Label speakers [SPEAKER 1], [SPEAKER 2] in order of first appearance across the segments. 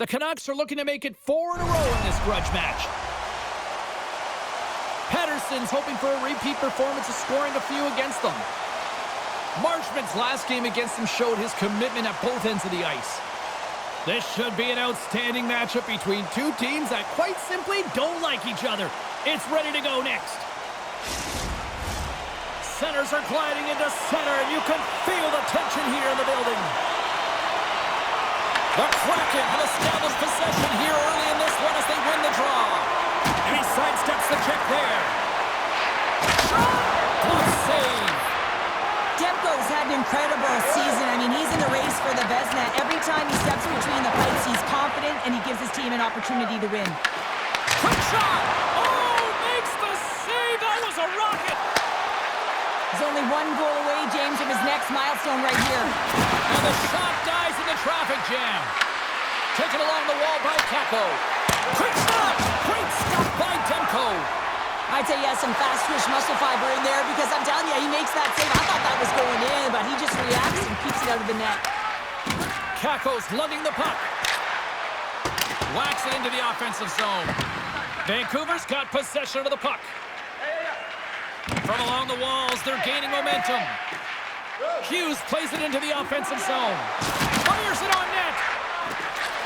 [SPEAKER 1] The Canucks are looking to make it 4 in a row in this grudge match. Pettersson's hoping for a repeat performance of scoring a few against them. Marchment's last game against them showed his commitment at both ends of the ice. This should be an outstanding matchup between two teams that quite simply don't like each other. It's ready to go next. Centers are gliding into center, and you can feel the tension here in the building. The Kraken have established possession here early in this one as they win the draw. And he sidesteps the check there. Good save.
[SPEAKER 2] Demko's had an incredible season. I mean, he's in the race for the Vezina. Every time he steps between the pipes, he's confident, and he gives his team an opportunity to win.
[SPEAKER 1] Quick shot! Oh, makes the save! That was a rocket!
[SPEAKER 2] He's only one goal away, James, from his next milestone right here.
[SPEAKER 1] And the shot dies in the traffic jam. Taken along the wall by Kakko. Quick shot! Great stop by Demko.
[SPEAKER 2] I'd say he has some fast-twitch muscle fiber in there because I'm telling you, he makes that save. I thought that was going in, but he just reacts and keeps it out of the net.
[SPEAKER 1] Kakko's lugging the puck. Whacks it into the offensive zone. Vancouver's got possession of the puck. From along the walls, they're gaining momentum. Hughes plays it into the offensive zone. Fires it on net.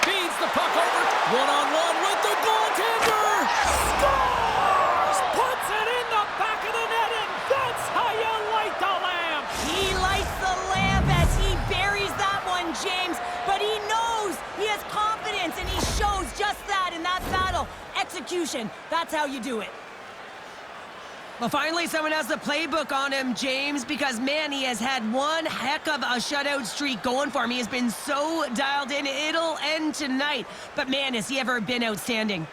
[SPEAKER 1] Feeds the puck over. One-on-one with the goaltender. Scores! Puts it in the back of the net, and that's how you light the lamp.
[SPEAKER 2] He lights the lamp as he buries that one, James. But he knows he has confidence, and he shows just that in that battle. Execution. That's how you do it.
[SPEAKER 3] Well, finally, someone has the playbook on him, James, because, man, he has had one heck of a shutout streak going for him. He has been so dialed in. It'll end tonight. But, man, has he ever been outstanding.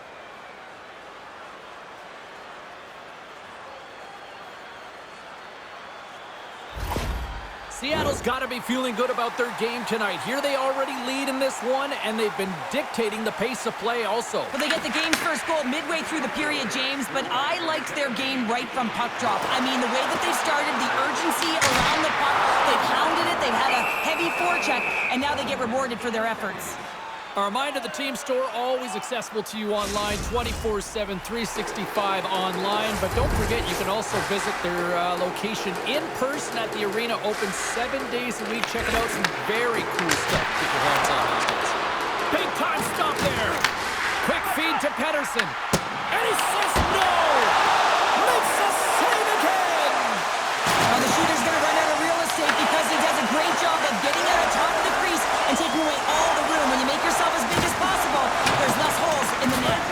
[SPEAKER 1] Seattle's got to be feeling good about their game tonight. Here they already lead in this one, and they've been dictating the pace of play also.
[SPEAKER 2] Well, they get the game's first goal midway through the period, James, but I liked their game right from puck drop. I mean, the way that they started, the urgency around the puck, they pounded it, they had a heavy forecheck, and now they get rewarded for their efforts.
[SPEAKER 1] A reminder, the team store always accessible to you online, 24/7, 365 online. But don't forget, you can also visit their location in person at the arena, open 7 days a week. Check it out, some very cool stuff. Keep your hands on these days. Big time stop there. Quick feed to Pettersson. And he says no! Makes a save again!
[SPEAKER 2] Well, the shooter's going to run out of real estate because he does a great job of getting out of top of the crease and taking away all the room. When you make yourself as big as possible, there's less holes in the net.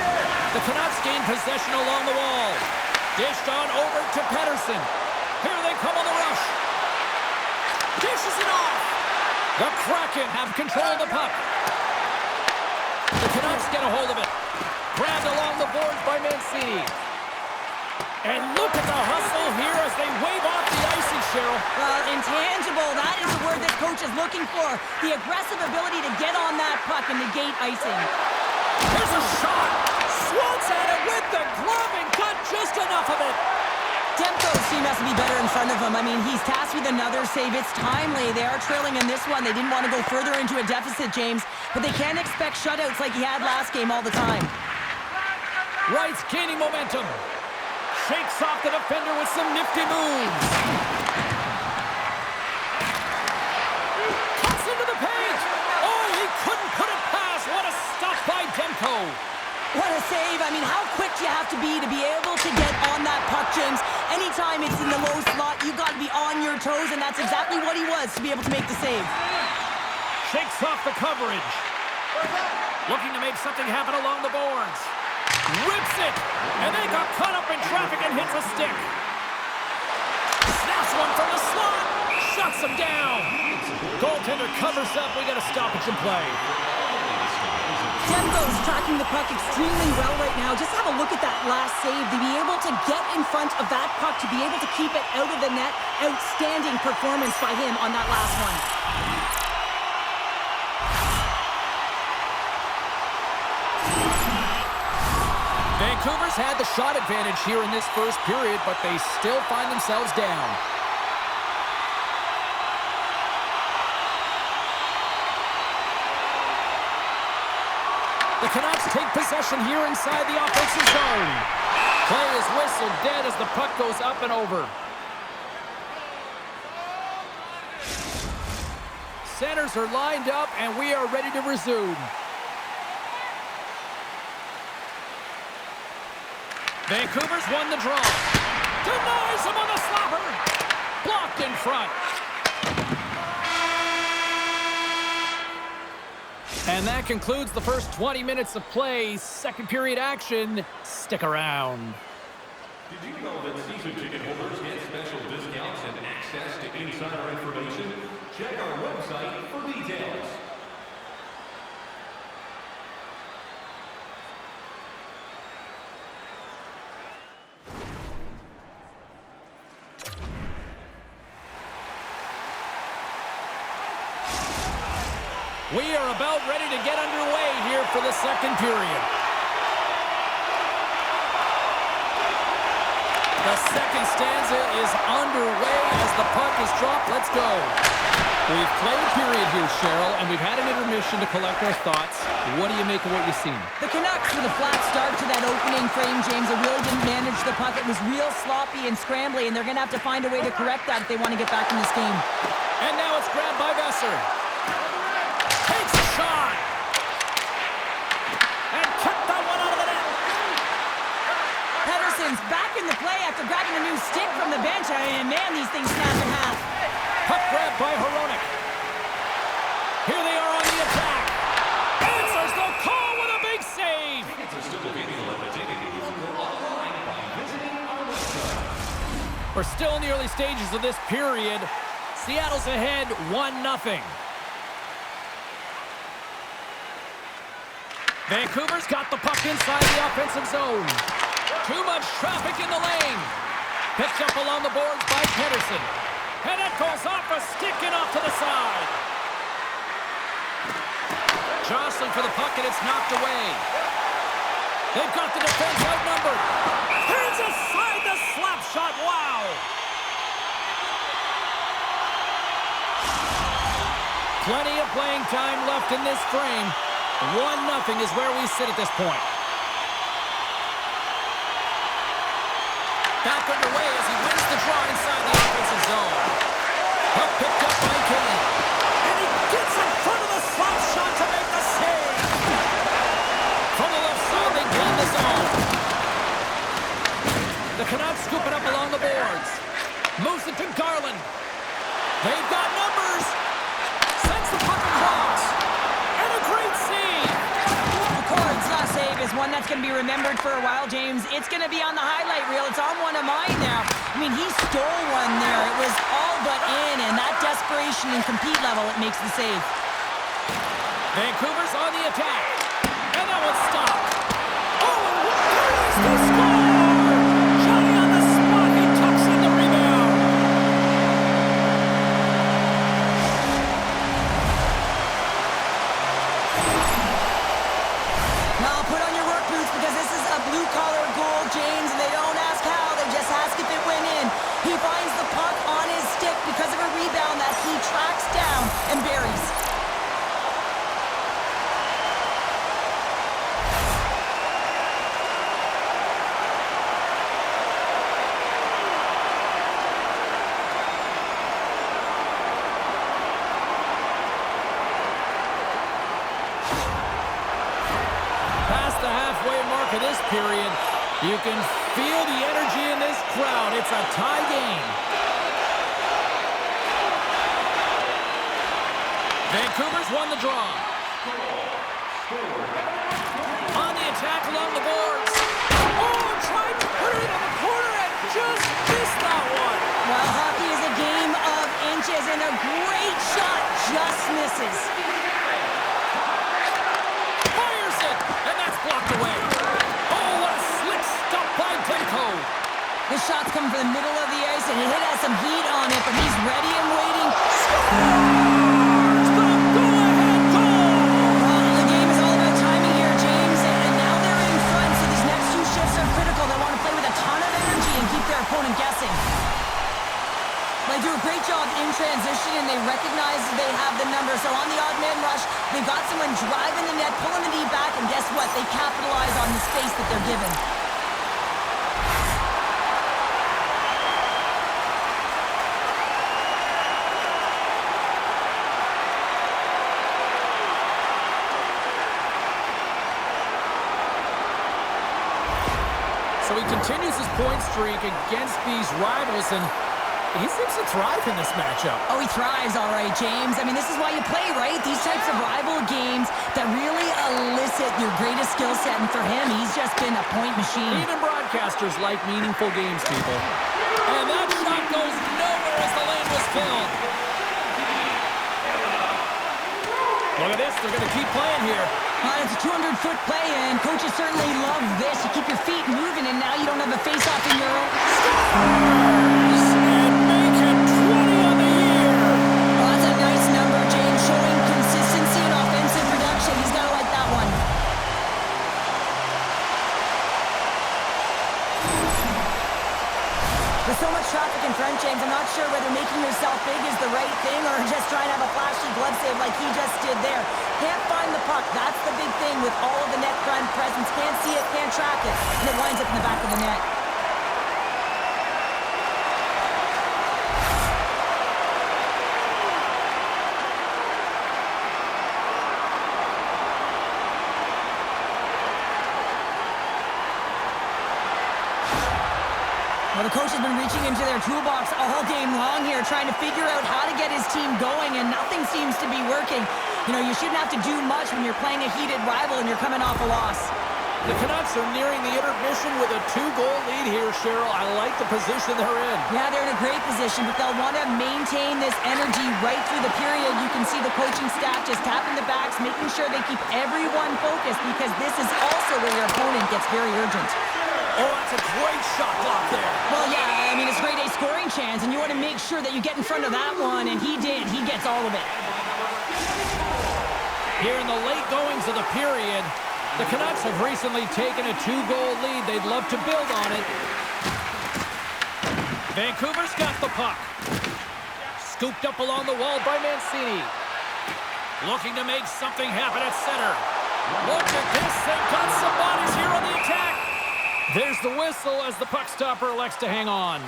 [SPEAKER 1] The Canucks gain possession along the wall. Dished on over to Pettersson. Here they come on the rush. Dishes it off. The Kraken have control of the puck. The Canucks get a hold of it. Grabbed along the boards by Mancini. And look at the hustle here as they wave off the icing, Cheryl.
[SPEAKER 2] Well, intangible, that is the word this coach is looking for. The aggressive ability to get on that puck and negate icing.
[SPEAKER 1] Here's a shot. Swats at it with the glove and got just enough of it.
[SPEAKER 2] Demko's team has to be better in front of him. I mean, he's tasked with another save. It's timely. They are trailing in this one. They didn't want to go further into a deficit, James. But they can't expect shutouts like he had last game all the time.
[SPEAKER 1] Wright's gaining momentum. Shakes off the defender with some nifty moves. Cuts into the paint. Oh, he couldn't put it past. What a stop by Demko.
[SPEAKER 2] What a save. I mean, how quick do you have to be able to get on that puck, James? Anytime it's in the low slot, you got to be on your toes, and that's exactly what he was to be able to make the save.
[SPEAKER 1] Shakes off the coverage. Looking to make something happen along the boards. Rips it, and they got caught up in traffic and hits a stick. Snaps one from the slot, shuts him down. Goaltender covers up. We got a stoppage in play.
[SPEAKER 2] Demko's tracking the puck extremely well right now. Just have a look at that last save. To be able to get in front of that puck, to be able to keep it out of the net, outstanding performance by him on that last one.
[SPEAKER 1] Vancouver's had the shot advantage here in this first period, but they still find themselves down. The Canucks take possession here inside the offensive zone. Play is whistled dead as the puck goes up and over. Centers are lined up, and we are ready to resume. Vancouver's won the draw. Denies him on the slapper. Blocked in front. And that concludes the first 20 minutes of play. Second period action. Stick around.
[SPEAKER 4] Did you know that season ticket holders get special discounts and access to insider information? Check our website for details.
[SPEAKER 1] We are about ready to get underway here for the second period. The second stanza is underway as the puck is dropped. Let's go. We've played a period here, Cheryl, and we've had an intermission to collect our thoughts. What do you make of what you've seen?
[SPEAKER 2] The Canucks with a flat start to that opening frame, James. They really didn't manage the puck. It was real sloppy and scrambly, and they're going to have to find a way to correct that if they want to get back in this game.
[SPEAKER 1] And now it's grabbed by Vesser. Takes a shot. And kept that one out of the net.
[SPEAKER 2] Pedersen's back in the play after grabbing a new stick from the bench. And man, these things snap in half.
[SPEAKER 1] Puck grabbed by Hronek. Here they are on the attack. Answers the call with a big save. We're still in the early stages of this period. Seattle's ahead 1-0. Vancouver's got the puck inside the offensive zone. Too much traffic in the lane. Picked up along the boards by Pedersen. And it goes off a stick and off to the side. Jostling for the puck, and it's knocked away. They've got the defense outnumbered. Hands aside the slap shot. Wow. Plenty of playing time left in this frame. 1-0 is where we sit at this point. Back underway as he wins the draw inside the offensive zone. Puck picked up by Kane. And he gets in front of the slap shot to make the save. From the left side, they gain the zone. The Canucks scoop it up along the boards. Moves it to Garland. They've got numbers. Sends the puck across. And a great save.
[SPEAKER 2] McCord's last save is one that's going to be remembered for a while, James. It's going to be on the highlight reel. It's on one of mine now. I mean, he stole one there. It was all but in, and that desperation and compete level, it makes the save.
[SPEAKER 1] Vancouver's on the attack. And that one's stopped. Oh, and there is the score! Johnny on the spot. He tucks in the rebound.
[SPEAKER 2] Now, put on your work boots because this is a blue-collar goal, James, and they don't ask how. They just ask if it went in. He finds the puck on his stick because of a rebound that he tracks down and buries.
[SPEAKER 1] Past the halfway mark of this period, you can feel the energy in this crowd. It's a tie game. Vancouver's won the draw. On the attack along the boards. Oh, tried to put it in the corner and just missed that one.
[SPEAKER 2] Well, hockey is a game of inches, and a great shot just misses.
[SPEAKER 1] Fires it, and that's blocked away. Oh, what a slick stop by Demko.
[SPEAKER 2] The shot's coming from the middle of the ice, and it has some heat on it, but he's ready and waiting.
[SPEAKER 1] Scores the go-ahead goal.
[SPEAKER 2] The game is all about timing here, James, and now they're in front, so these next two shifts are critical. They want to play with a ton of energy and keep their opponent guessing. They do a great job in transition, and they recognize they have the number. So on the odd man rush, They've got someone driving the net, pulling the knee back, and guess what? They capitalize on the space that they're given.
[SPEAKER 1] So he continues his point streak against these rivals, and he seems to thrive in this matchup.
[SPEAKER 2] Oh, he thrives, all right, James. I mean, this is why you play, right? These types of rival games that really elicit your greatest skill set, and for him, he's just been a point machine.
[SPEAKER 1] Even broadcasters like meaningful games, people. And that shot goes nowhere as the lane was filled. Look at this. They're going to keep playing here.
[SPEAKER 2] It's a 200-foot play, and coaches certainly love this. You keep your feet moving, and now you don't have a face-off in your own.
[SPEAKER 1] Scores! And make it 20 on the year.
[SPEAKER 2] Oh, that's a nice number, James, showing consistency and offensive production. He's got to like that one. With so much traffic in front, James, I'm not sure whether making yourself big is the right thing or just trying to have a flashy glove save like he just did there. Can't find the puck. That's the big thing with all of the net front presence. Can't see it, can't track it, and it winds up in the back of the net. Well, the coach has been reaching into their toolbox all game long here, trying to figure out how to get his team going, and nothing seems to be working. You know, you shouldn't have to do much when you're playing a heated rival and you're coming off a loss.
[SPEAKER 1] The Canucks are nearing the intermission with a 2-goal lead here, Cheryl. I like the position they're in.
[SPEAKER 2] Yeah, they're in a great position, but they'll want to maintain this energy right through the period. You can see the coaching staff just tapping the backs, making sure they keep everyone focused, because this is also where your opponent gets very urgent.
[SPEAKER 1] Oh, that's a great shot block there.
[SPEAKER 2] Well, yeah, I mean, it's a grade A scoring chance, and you want to make sure that you get in front of that one, and he did. He gets all of it.
[SPEAKER 1] Here in the late goings of the period, the Canucks have recently taken a 2-goal lead. They'd love to build on it. Vancouver's got the puck. Scooped up along the wall by Mancini. Looking to make something happen at center. Look at this. They've got some bodies here on the attack. There's the whistle as the puck stopper elects to hang on.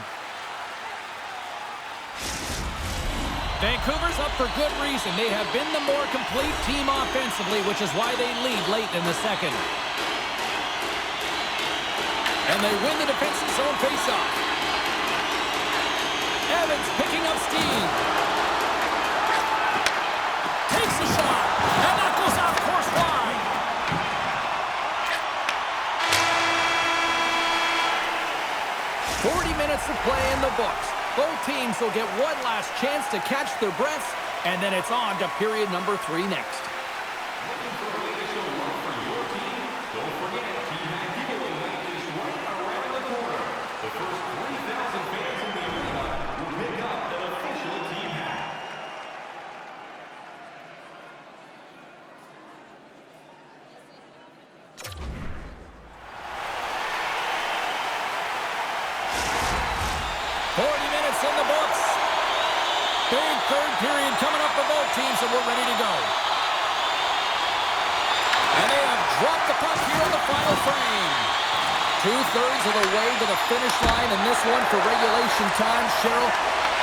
[SPEAKER 1] Vancouver's up for good reason. They have been the more complete team offensively, which is why they lead late in the second. And they win the defensive zone faceoff. Evans picking up steam. Takes a shot, and that goes off course wide. Minutes of play in the books. Both teams will get one last chance to catch their breaths, and then it's on to period number 3 next.
[SPEAKER 4] Looking for a way to show love for your team? Don't forget, Team Hat giveaway night is right around the corner. The first 3,000 fans in the arena will pick up an official Team Hat.
[SPEAKER 1] In the books. Big third period coming up for both teams, and we're ready to go. And they have dropped the puck here in the final frame. 2/3 of the way to the finish line, and this one for regulation time. Cheryl,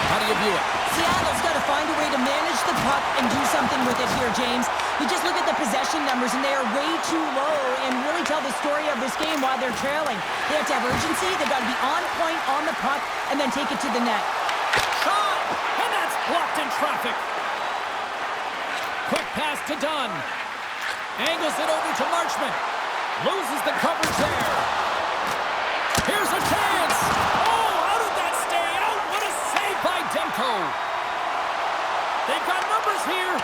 [SPEAKER 1] how do you view it?
[SPEAKER 2] Seattle's got to find a way to manage the puck and do something with it here, James. You just look at the possession numbers, and they are way too low, and really tell the story of this game while they're trailing. They have to have urgency. They've got to be on point on the puck and then take it to the net.
[SPEAKER 1] Shot! And that's blocked in traffic. Quick pass to Dunn. Angles it over to Marchment. Loses the coverage there. Here's a chance. Oh, how did that stay out? What a save by Demko. They've got numbers here.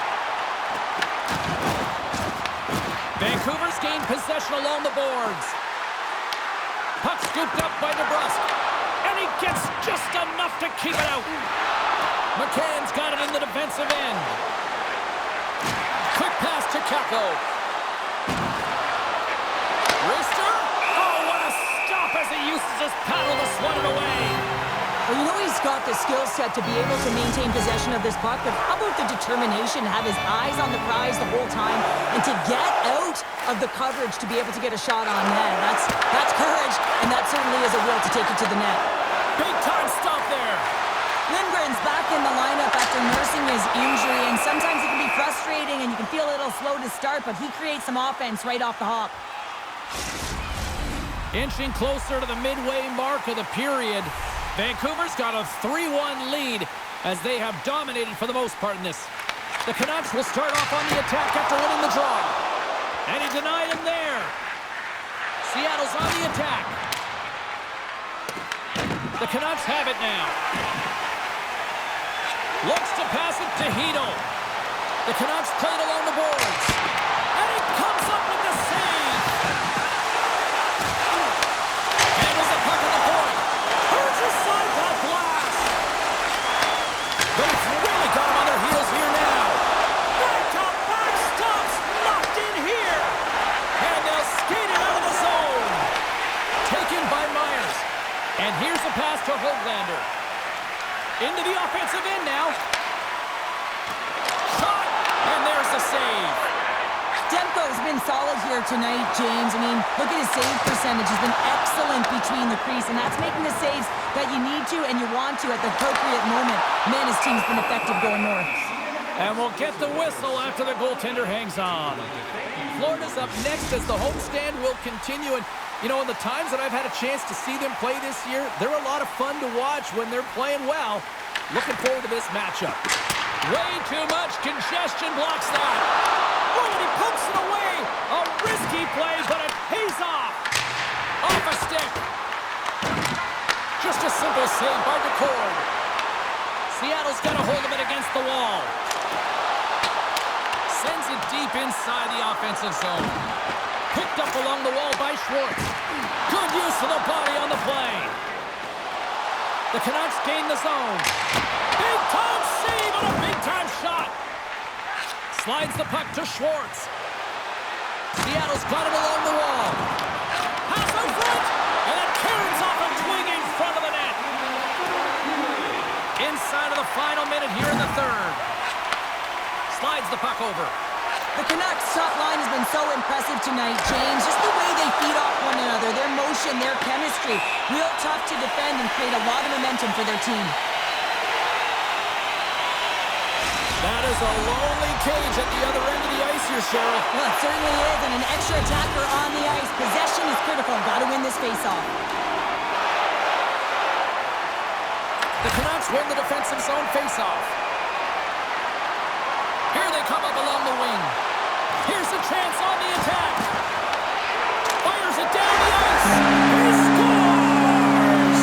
[SPEAKER 1] Vancouver's gained possession along the boards. Puck scooped up by DeBrusque. And he gets just enough to keep it out. McCann's got it in the defensive end. Quick pass to Kako. Rister? Oh, what a stop as he uses his paddle to swat it away.
[SPEAKER 2] Well, you know he's He's got the skill set to be able to maintain possession of this puck, but how about the determination to have his eyes on the prize the whole time and to get out of the coverage to be able to get a shot on net? That's courage, and that certainly is a will to take it to the net.
[SPEAKER 1] Big time stop there.
[SPEAKER 2] Lindgren's back in the lineup after nursing his injury, and sometimes it can be frustrating and you can feel a little slow to start, but he creates some offense right off the hop.
[SPEAKER 1] Inching closer to the midway mark of the period. Vancouver's got a 3-1 lead as they have dominated for the most part in this. The Canucks will start off on the attack after winning the draw. And he denied him there. Seattle's on the attack. The Canucks have it now. Looks to pass it to Hito. The Canucks played along the boards. And he comes up with the save. Handles the puck at the point. Hurts his side by blast. They've really got him on their heels here now. Back stops. Knocked in here. And they'll skate it out of the zone. Taken by Myers. And here's the pass to Höglander. Into the offensive end now. Shot. And there's the save.
[SPEAKER 2] Demko's been solid here tonight, James. I mean, look at his save percentage. He's been excellent between the crease, and that's making the saves that you need to and you want to at the appropriate moment. Man, his team's been effective going north.
[SPEAKER 1] And we'll get the whistle after the goaltender hangs on. Florida's up next as the homestand will continue. And, you know, in the times that I've had a chance to see them play this year, they're a lot of fun to watch when they're playing well. Looking forward to this matchup. Way too much congestion blocks that. Oh, and he pokes it away. A risky play, but it pays off. Off a stick. Just a simple save by DeCord. Seattle's got a hold of it against the wall. Sends it deep inside the offensive zone. Picked up along the wall by Schwartz. Good use of the body on the play. The Canucks gain the zone. Big time save on a big time shot. Slides the puck to Schwartz. Seattle's got it along the wall. Pass out front. And it carries off a twig in front of the net. Inside of the final minute here in the third. Slides the puck over.
[SPEAKER 2] The Canucks' top line has been so impressive tonight, James. Just the way they feed off one another, their motion, their chemistry. Real tough to defend and create a lot of momentum for their team.
[SPEAKER 1] That is a lonely cage at the other end of the ice here, Cheryl.
[SPEAKER 2] Well, it certainly is, and an extra attacker on the ice. Possession is critical. Got to win this faceoff.
[SPEAKER 1] The Canucks win the defensive zone faceoff. Here they come up along the wing. Here's a chance on the attack. Fires it down the ice. He scores!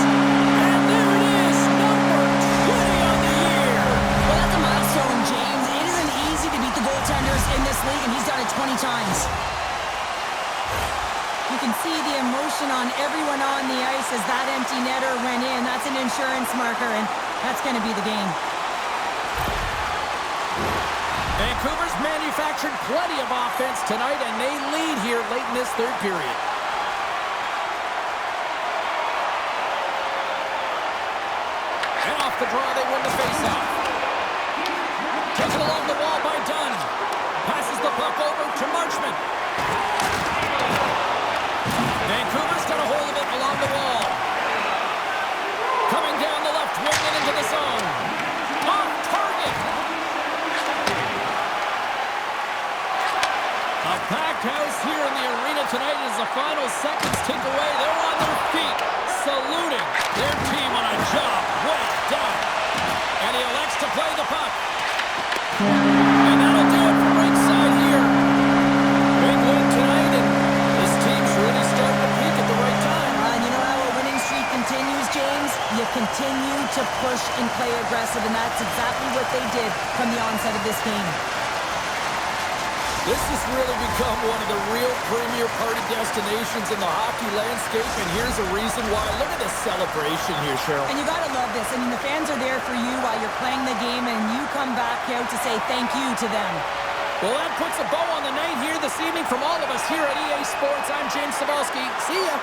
[SPEAKER 1] And there it is, number 20 on the year.
[SPEAKER 2] Well, that's a milestone, James. It isn't easy to beat the goaltenders in this league, and he's done it 20 times. You can see the emotion on everyone on the ice as that empty netter went in. That's an insurance marker, and that's going to be the game.
[SPEAKER 1] Vancouver's manufactured plenty of offense tonight, and they lead here late in this third period. And off the draw, they win the faceoff. Taken along the wall by Dunn. Passes the puck over to Marchment. Vancouver's got a hold of it along the wall. Coming down the left wing and into the zone. Off target. A packed house here in the arena tonight as the final seconds tick away. They're on their feet, saluting their team on a job well done. And he elects to play the puck. And that'll do it for ringside here. Big win tonight, and this team's really starting to peak at the right time.
[SPEAKER 2] And you know how a winning streak continues, James? You continue to push and play aggressive, and that's exactly what they did from the onset of this game.
[SPEAKER 1] This has really become one of the real premier party destinations in the hockey landscape, and here's a reason why. Look at this celebration here, Cheryl.
[SPEAKER 2] And you gotta love this. I mean, the fans are there for you while you're playing the game, and you come back out to say thank you to them.
[SPEAKER 1] Well, that puts a bow on the night here this evening from all of us here at EA Sports. I'm James Cebulski. See ya.